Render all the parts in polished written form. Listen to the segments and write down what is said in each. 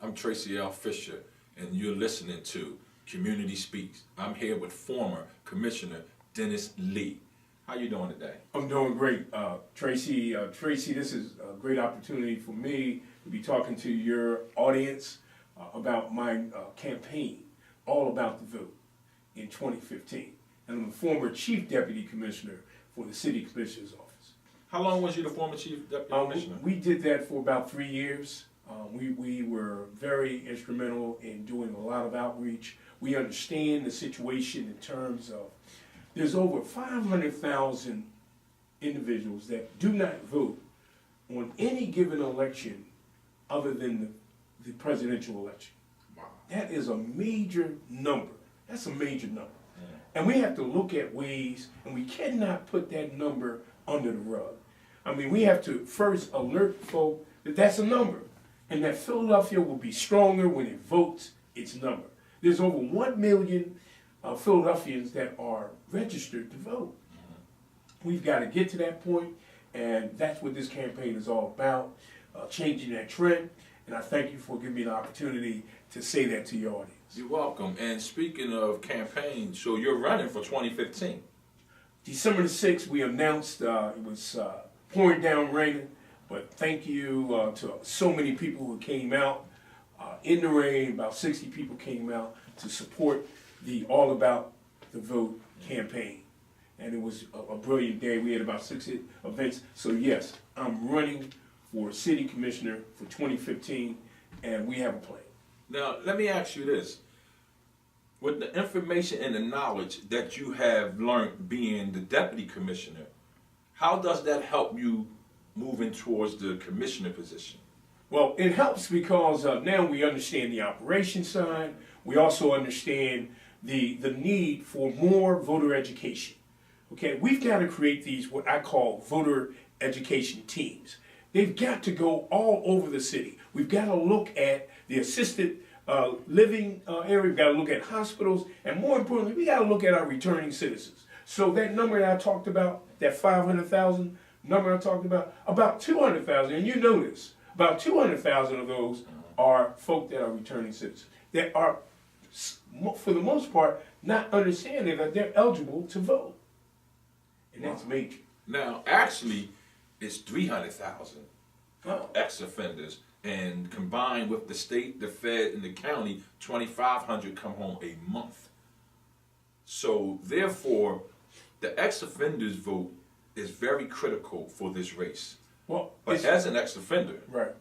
I'm Tracey Fisher, and you're listening to Community Speaks. I'm here with former Commissioner Dennis Lee. How you doing today? I'm doing great, Tracey. Tracey, this is a great opportunity for me to be talking to your audience about my campaign, all about the vote in 2015. And I'm the former Chief Deputy Commissioner for the City Commissioner's Office. How long was you the former Chief Deputy Commissioner? We did that for about 3 years. We were very instrumental in doing a lot of outreach. We understand the situation in terms of there's over 500,000 individuals that do not vote on any given election other than the presidential election. Wow. That is a major number. That's a major number. Yeah. And we have to look at ways, and we cannot put that number under the rug. I mean, we have to first alert folk that that's a number, and that Philadelphia will be stronger when it votes its number. There's over 1 million Philadelphians that are registered to vote. We've got to get to that point, and that's what this campaign is all about, changing that trend. And I thank you for giving me the opportunity to say that to your audience. You're welcome. And speaking of campaign, so you're running for 2015. December the 6th, we announced it was pouring down raining, but thank you to so many people who came out in the rain. About 60 people came out to support the All About the Vote campaign. And it was a brilliant day. We had about 6 events. So yes, I'm running for City Commissioner for 2015, and we have a plan. Now, let me ask you this. With the information and the knowledge that you have learned being the Deputy Commissioner, how does that help you moving towards the Commissioner position? Well, it helps because now we understand the operation side. We also understand the need for more voter education. Okay, we've got to create these what I call voter education teams. They've got to go all over the city. We've got to look at the assisted living area. We've got to look at hospitals, and more importantly, we got to look at our returning citizens. So that number that I talked about, that 500,000 number I talked about 200,000, and you notice about 200,000 of those are folk that are returning citizens that are, for the most part, not understanding that they're eligible to vote, and that's major. Now, actually, it's 300,000 Oh. ex-offenders, and combined with the state, the Fed, and the county, 2,500 come home a month. So, therefore, the ex-offenders vote is very critical for this race. Well, But as an ex-offender, right.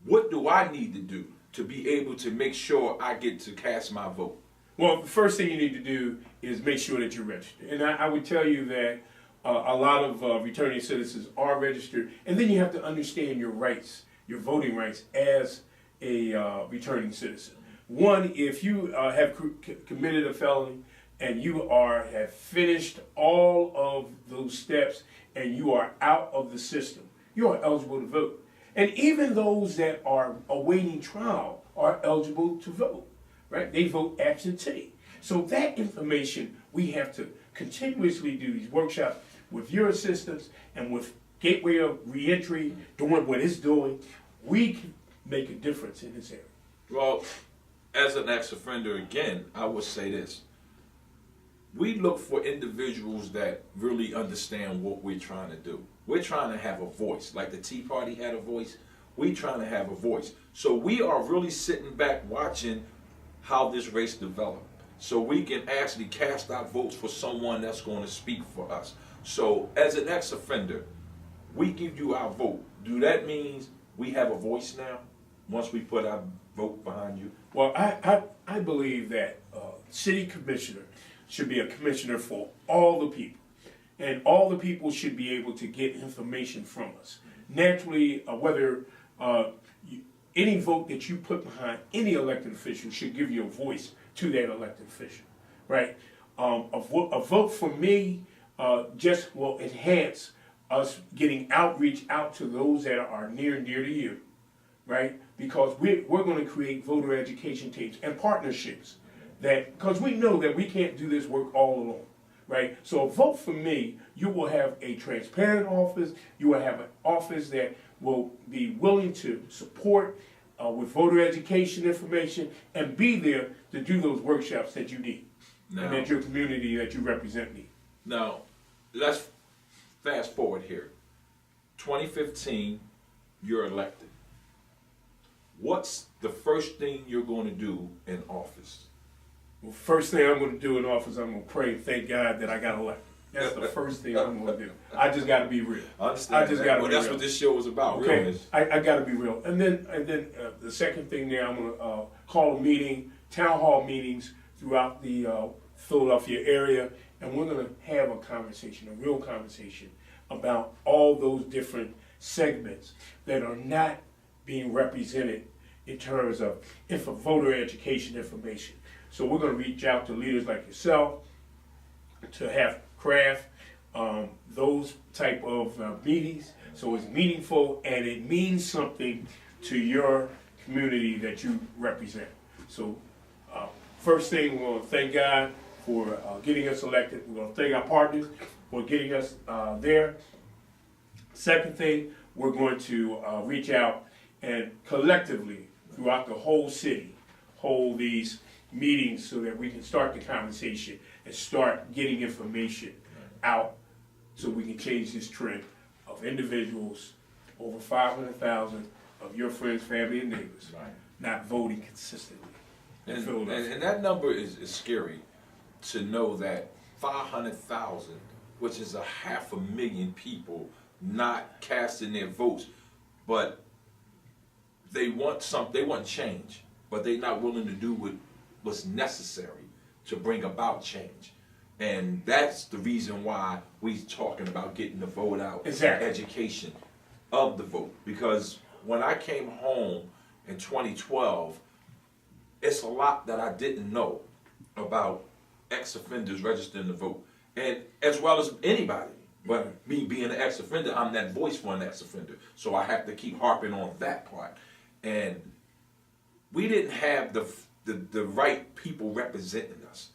What do I need to do to be able to make sure I get to cast my vote? Well, the first thing you need to do is make sure that you're registered. And I would tell you that a lot of returning citizens are registered. And then you have to understand your rights, your voting rights as a returning citizen. One, if you have committed a felony and you have finished all of those steps and you are out of the system, you are eligible to vote. And even those that are awaiting trial are eligible to vote, right? They vote absentee. So that information, we have to continuously do these workshops with your assistance and with Gateway of Reentry doing what it's doing. We can make a difference in this area. Well, as an ex-offender, again, I would say this. We look for individuals that really understand what we're trying to do. We're trying to have a voice. Like the Tea Party had a voice, we're trying to have a voice. So we are really sitting back watching how this race develops. So we can actually cast our votes for someone that's going to speak for us. So as an ex-offender, we give you our vote. Do that mean we have a voice now once we put our vote behind you? Well, I believe that city commissioner should be a commissioner for all the people. And all the people should be able to get information from us. Naturally, whether any vote that you put behind any elected official should give you a voice to that elected official, right? A vote for me just will enhance us getting outreach out to those that are near and dear to you, right? Because we're going to create voter education teams and partnerships because we know that we can't do this work all alone, right? So a vote for me, you will have a transparent office, you will have an office that will be willing to support with voter education information and be there to do those workshops that you need and that your community that you represent need. Now, let's fast forward here. 2015, you're elected. What's the first thing you're going to do in office? Well, first thing I'm going to do in office, I'm going to pray and thank God that I got elected. That's the first thing I'm going to do. I just got to be real. I understand. I just got to be real. That's what this show was about. Okay, realness. I got to be real. And then the second thing there, I'm going to call a meeting, town hall meetings throughout the Philadelphia area, and we're going to have a conversation, a real conversation about all those different segments that are not being represented in terms of voter education information. So we're going to reach out to leaders like yourself to have craft those type of meetings, so it's meaningful and it means something to your community that you represent. So first thing, we're going to thank God for getting us elected. We're going to thank our partners for getting us there. Second thing, we're going to reach out and collectively throughout the whole city hold these meetings so that we can start the conversation and start getting information out so we can change this trend of individuals, over 500,000 of your friends, family, and neighbors, not voting consistently. And that number is scary to know that 500,000, which is 500,000 people not casting their votes, but they want change, but they're not willing to do what's necessary to bring about change. And that's the reason why we're talking about getting the vote out, exactly. Education of the vote. Because when I came home in 2012, it's a lot that I didn't know about ex-offenders registering to vote, and as well as anybody. But me being an ex-offender, I'm that voice for an ex-offender, so I have to keep harping on that part. And we didn't have the right people representing us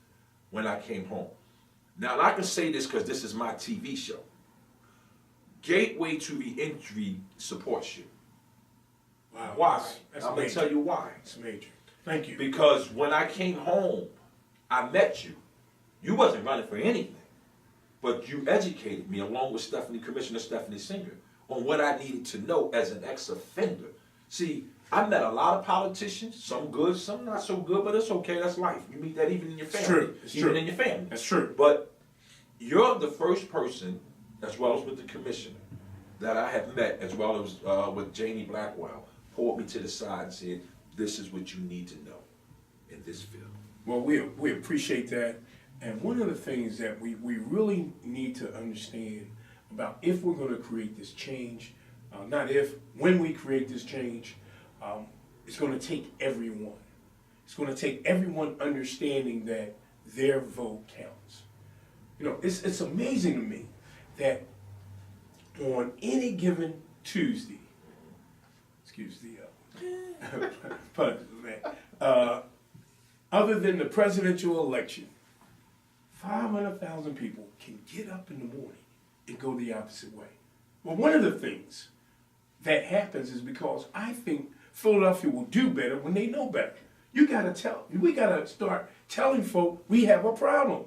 when I came home. Now, I can say this because this is my TV show. Gateway to Reentry supports you. Wow. Why? That's I'm going to tell you why. It's major. Thank you. Because when I came home, I met you. You wasn't running for anything, but you educated me along with Commissioner Stephanie Singer on what I needed to know as an ex-offender. See, I met a lot of politicians, some good, some not so good, but it's okay, that's life. You meet that even in your family. It's true. It's even true. in your family. That's true. But you're the first person, as well as with the commissioner, that I have met, as well as with Janie Blackwell, pulled me to the side and said, this is what you need to know in this field. Well, we appreciate that. And one of the things that we really need to understand about if we're going to create this change, not if, when we create this change, it's going to take everyone. It's going to take everyone understanding that their vote counts. You know, it's amazing to me that on any given Tuesday, excuse the pun, other than the presidential election, 500,000 people can get up in the morning and go the opposite way. Well, one of the things that happens is because I think Philadelphia will do better when they know better. We gotta start telling folk we have a problem.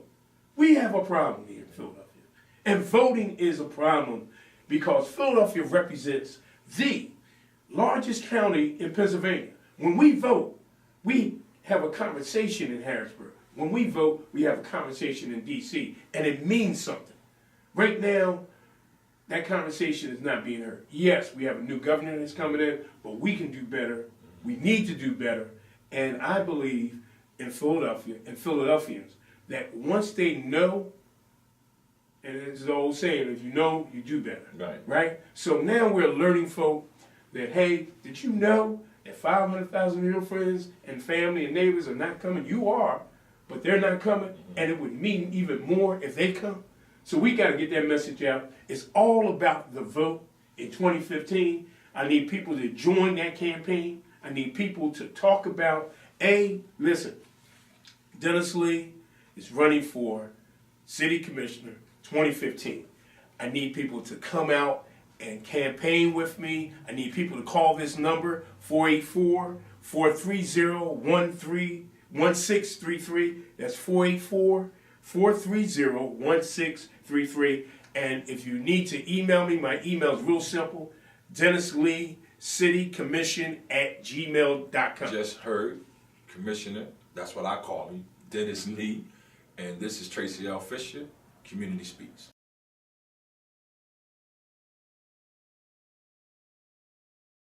We have a problem here in Philadelphia. And voting is a problem because Philadelphia represents the largest county in Pennsylvania. When we vote, we have a conversation in Harrisburg. When we vote, we have a conversation in D.C., and it means something. Right now, that conversation is not being heard. Yes, we have a new governor that's coming in, but we can do better. We need to do better. And I believe in Philadelphia and Philadelphians that once they know, and it's the old saying, if you know, you do better. Right? So now we're learning folk that, hey, did you know that 500,000 of your friends and family and neighbors are not coming? You are, but they're not coming, and it would mean even more if they come. So we got to get that message out. It's all about the vote in 2015. I need people to join that campaign. I need people to talk about, listen, Dennis Lee is running for city commissioner 2015. I need people to come out and campaign with me. I need people to call this number, 484-430-1633. That's 484-430-1633. And if you need to email me, my email is real simple, Dennis Lee, citycommission@gmail.com. Just heard, Commissioner, that's what I call him, Dennis Lee. And this is Tracey L. Fisher, Community Speaks.